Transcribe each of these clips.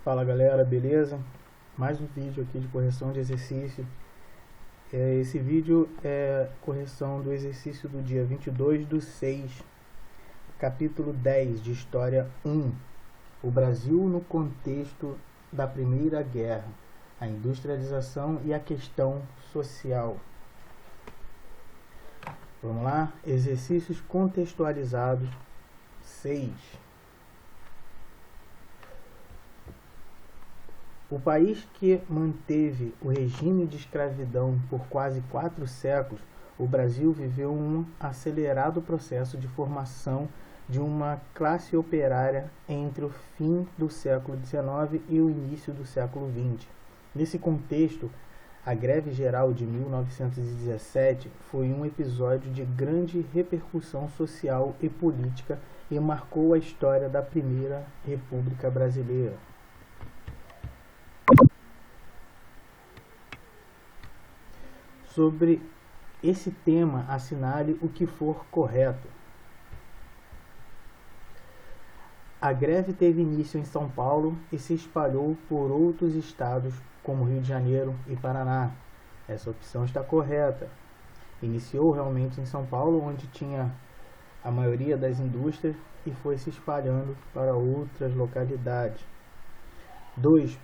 Fala galera, beleza? Mais um vídeo aqui de correção de exercício. Esse vídeo é correção do exercício do dia 22/6, capítulo 10 de História 1. O Brasil no contexto da Primeira Guerra, a industrialização e a questão social. Vamos lá? Exercícios contextualizados 6. O país que manteve o regime de escravidão por quase 4 séculos, o Brasil viveu um acelerado processo de formação de uma classe operária entre o fim do século XIX e o início do século XX. Nesse contexto, a Greve Geral de 1917 foi um episódio de grande repercussão social e política e marcou a história da Primeira República Brasileira. Sobre esse tema, assinale o que for correto. A greve teve início em São Paulo e se espalhou por outros estados, como Rio de Janeiro e Paraná. Essa opção está correta. Iniciou realmente em São Paulo, onde tinha a maioria das indústrias, e foi se espalhando para outras localidades. 2.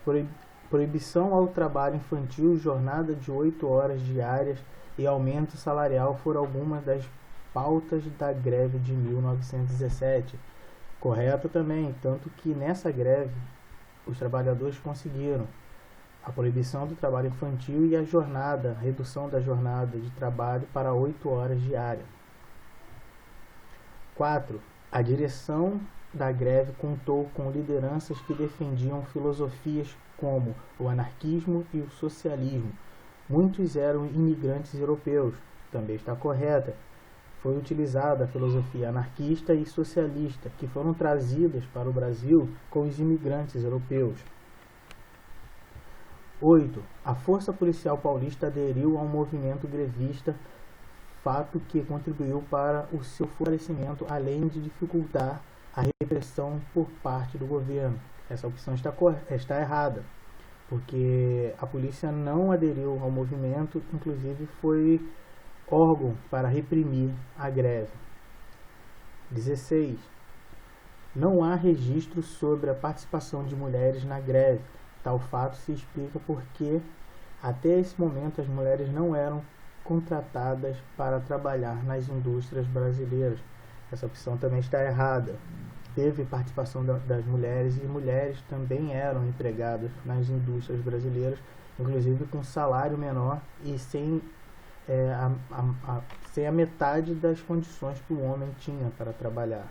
Proibição ao trabalho infantil, jornada de 8 horas diárias e aumento salarial foram algumas das pautas da greve de 1917. Correto também, tanto que nessa greve os trabalhadores conseguiram a proibição do trabalho infantil e a redução da jornada de trabalho para 8 horas diárias. 4. A direção da greve contou com lideranças que defendiam filosofias como o anarquismo e o socialismo. Muitos eram imigrantes europeus, também está correta. Foi utilizada a filosofia anarquista e socialista, que foram trazidas para o Brasil com os imigrantes europeus. 8. A Força Policial Paulista aderiu ao movimento grevista, fato que contribuiu para o seu fortalecimento, além de dificultar a repressão por parte do governo. Essa opção está errada, porque a polícia não aderiu ao movimento, inclusive foi órgão para reprimir a greve. 16. Não há registro sobre a participação de mulheres na greve. Tal fato se explica porque até esse momento as mulheres não eram contratadas para trabalhar nas indústrias brasileiras. Essa opção também está errada. Teve participação das mulheres e mulheres também eram empregadas nas indústrias brasileiras, inclusive com salário menor e sem a metade das condições que o homem tinha para trabalhar.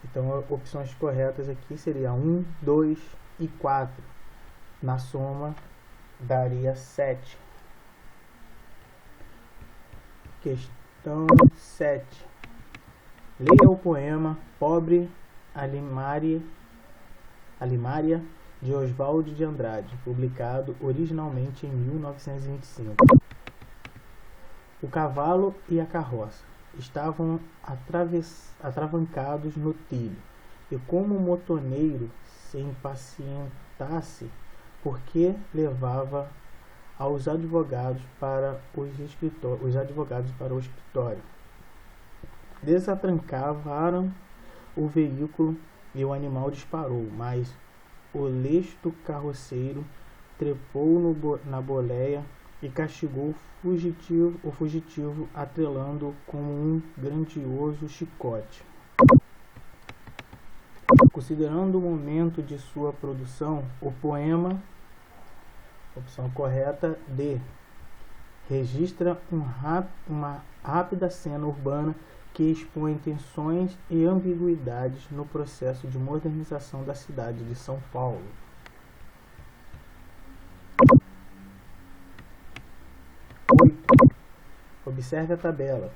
Então, opções corretas aqui seriam 1, 2 e 4. Na soma, daria 7. Questão 7. Leia o poema Pobre Alimária de Oswald de Andrade, publicado originalmente em 1925. O cavalo e a carroça estavam atravancados no trilho, e como o motoneiro se impacientasse, porque levava os advogados para o escritório. Desatrancaram o veículo e o animal disparou, mas o lesto carroceiro trepou na boleia e castigou o fugitivo atrelando-o com um grandioso chicote. Considerando o momento de sua produção, o poema, opção correta D, registra uma rápida cena urbana que expõe tensões e ambiguidades no processo de modernização da cidade de São Paulo. Observe a tabela.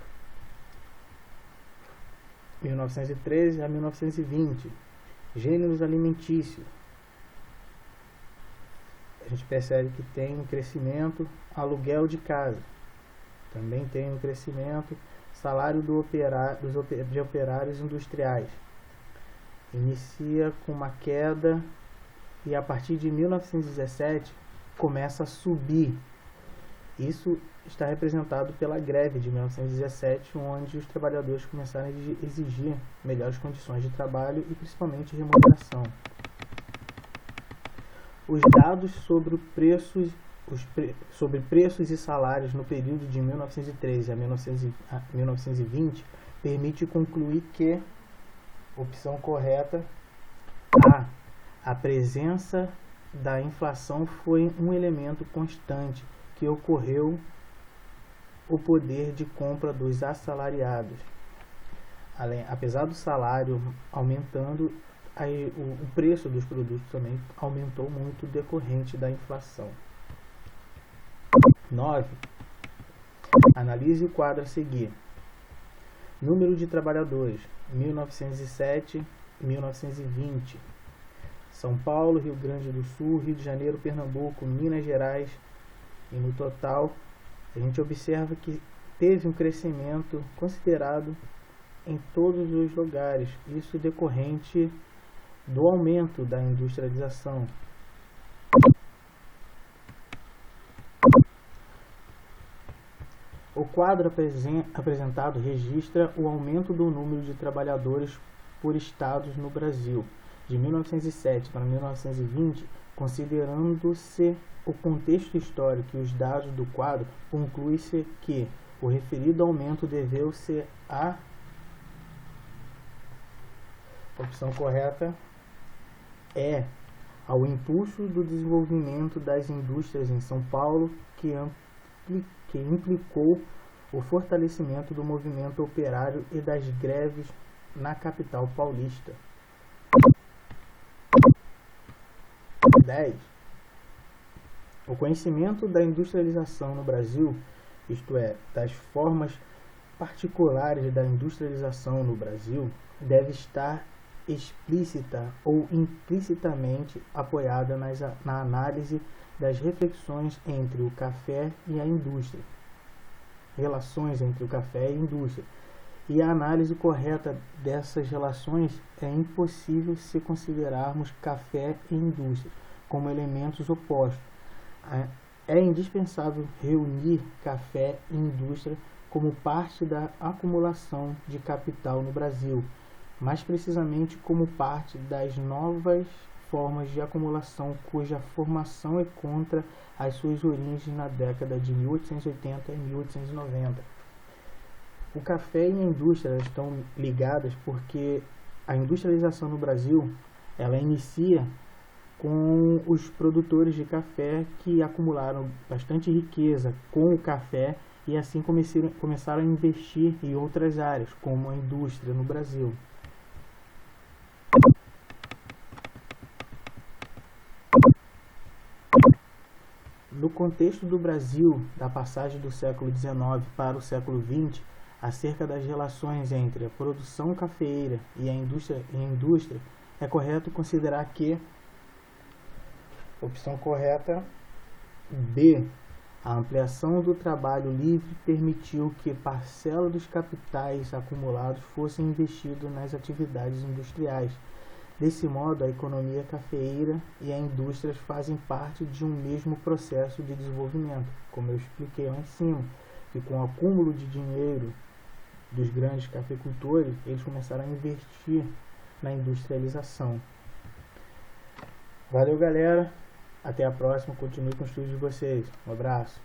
1913 a 1920. Gêneros alimentícios. A gente percebe que tem um crescimento. Aluguel de casa. Também tem um crescimento. Salário de operários industriais. Inicia com uma queda e a partir de 1917 começa a subir. Isso está representado pela greve de 1917, onde os trabalhadores começaram a exigir melhores condições de trabalho e principalmente remuneração. Os dados sobre preços e salários no período de 1913 a 1920 permite concluir que, opção correta, a presença da inflação foi um elemento constante que ocorreu o poder de compra dos assalariados. Apesar do salário aumentando, o preço dos produtos também aumentou muito decorrente da inflação. 9. Analise o quadro a seguir. Número de trabalhadores, 1907, 1920. São Paulo, Rio Grande do Sul, Rio de Janeiro, Pernambuco, Minas Gerais. E no total, a gente observa que teve um crescimento considerado em todos os lugares. Isso decorrente do aumento da industrialização. O quadro apresentado registra o aumento do número de trabalhadores por estados no Brasil, de 1907 para 1920, considerando-se o contexto histórico e os dados do quadro, conclui-se que o referido aumento deveu-se a opção correta ao impulso do desenvolvimento das indústrias em São Paulo, que implicou o fortalecimento do movimento operário e das greves na capital paulista. 10. O conhecimento da industrialização no Brasil, isto é, das formas particulares da industrialização no Brasil, deve estar explícita ou implicitamente apoiada na análise das reflexões entre o café e a indústria, relações entre o café e a indústria. E a análise correta dessas relações é impossível se considerarmos café e indústria como elementos opostos. É indispensável reunir café e indústria como parte da acumulação de capital no Brasil, mais precisamente como parte das novas formas de acumulação cuja formação encontra as suas origens na década de 1880 e 1890. O café e a indústria estão ligadas porque a industrialização no Brasil ela inicia com os produtores de café que acumularam bastante riqueza com o café e assim começaram a investir em outras áreas, como a indústria no Brasil. No contexto do Brasil, da passagem do século XIX para o século XX, acerca das relações entre a produção cafeeira e a indústria, é correto considerar que, opção correta, B, a ampliação do trabalho livre permitiu que parcela dos capitais acumulados fosse investido nas atividades industriais. Desse modo, a economia cafeeira e a indústria fazem parte de um mesmo processo de desenvolvimento, como eu expliquei lá em cima, que com o acúmulo de dinheiro dos grandes cafeicultores, eles começaram a investir na industrialização. Valeu, galera! Até a próxima, continue com o estudo de vocês. Um abraço!